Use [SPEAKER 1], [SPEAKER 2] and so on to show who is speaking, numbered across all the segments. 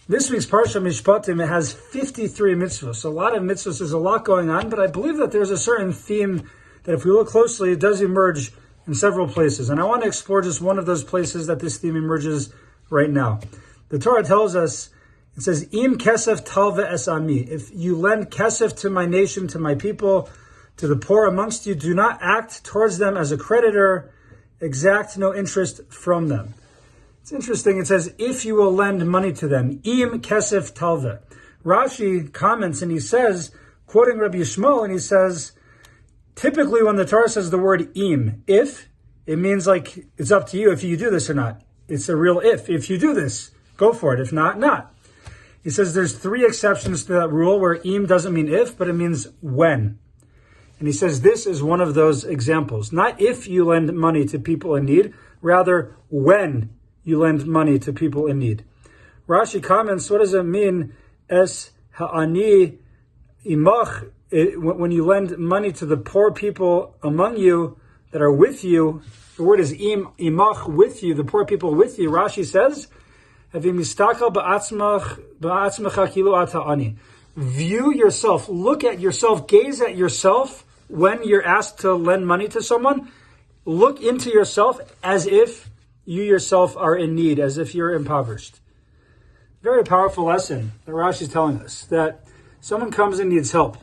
[SPEAKER 1] This week's Parsha MISHPATIM, it has 53 mitzvahs. A lot of mitzvahs, there's a lot going on, but I believe that there's a certain theme that if we look closely, it does emerge in several places. And I want to explore just one of those places that this theme emerges right now. The Torah tells us, it says, Im kesef talve es ami. If you lend kesef to my nation, to my people, to the poor amongst you, do not act towards them as a creditor, exact no interest from them. It's interesting. It says, if you will lend money to them, im kesef talve. Rashi comments and he says, quoting Rabbi Shmuel, and he says, typically when the Torah says the word im, if, it means like it's up to you if you do this or not. It's a real if. If you do this, go for it. If not, not. He says there's 3 exceptions to that rule where im doesn't mean if, but it means when. And he says this is one of those examples. Not if you lend money to people in need, rather when you lend money to people in need. Rashi comments, what does it mean, es ha'ani imach, when you lend money to the poor people among you that are with you? The word is imach, with you, the poor people with you. Rashi says, view yourself, look at yourself, gaze at yourself when you're asked to lend money to someone. Look into yourself as if you yourself are in need, as if you're impoverished. Very powerful lesson that Rashi is telling us, that someone comes and needs help,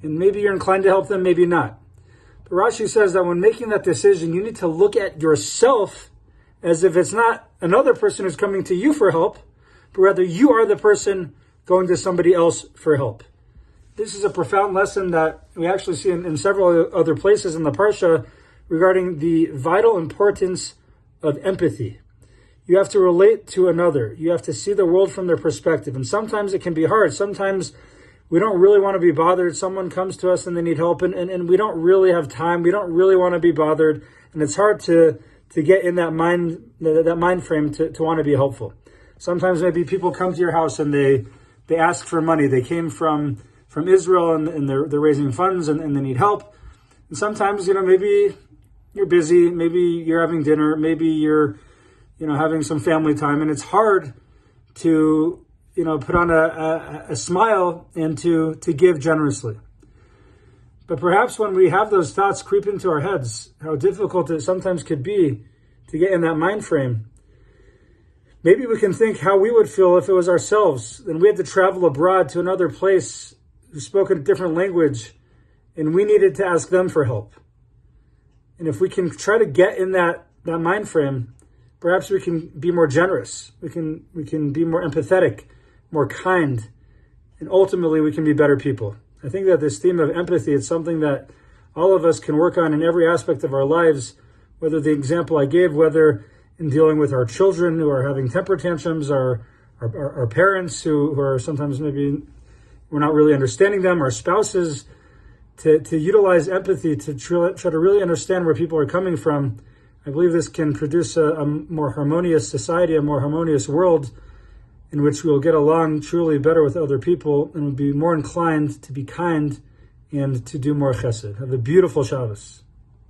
[SPEAKER 1] and maybe you're inclined to help them, maybe not. But Rashi says that when making that decision, you need to look at yourself as if it's not another person who's coming to you for help, but rather you are the person going to somebody else for help. This is a profound lesson that we actually see in several other places in the Parsha regarding the vital importance of empathy. You have to relate to another. You have to see the world from their perspective. And sometimes it can be hard. Sometimes we don't really want to be bothered. Someone comes to us and they need help and we don't really have time. We don't really want to be bothered. And it's hard to get in that mind frame to want to be helpful. Sometimes maybe people come to your house and they ask for money. They came from Israel and they're raising funds and they need help. And sometimes, maybe you're busy, maybe you're having dinner, maybe you're, having some family time, and it's hard to, put on a smile and to give generously. But perhaps when we have those thoughts creep into our heads, how difficult it sometimes could be to get in that mind frame, maybe we can think how we would feel if it was ourselves and we had to travel abroad to another place who spoke a different language and we needed to ask them for help. And if we can try to get in that mind frame, perhaps we can be more generous. We can be more empathetic, more kind, and ultimately we can be better people. I think that this theme of empathy is something that all of us can work on in every aspect of our lives, whether the example I gave, whether in dealing with our children who are having temper tantrums, our parents who are sometimes maybe we're not really understanding them, our spouses, to utilize empathy to try to really understand where people are coming from. I believe this can produce a more harmonious society, a more harmonious world in which we will get along truly better with other people and will be more inclined to be kind and to do more chesed. Have a beautiful Shabbos.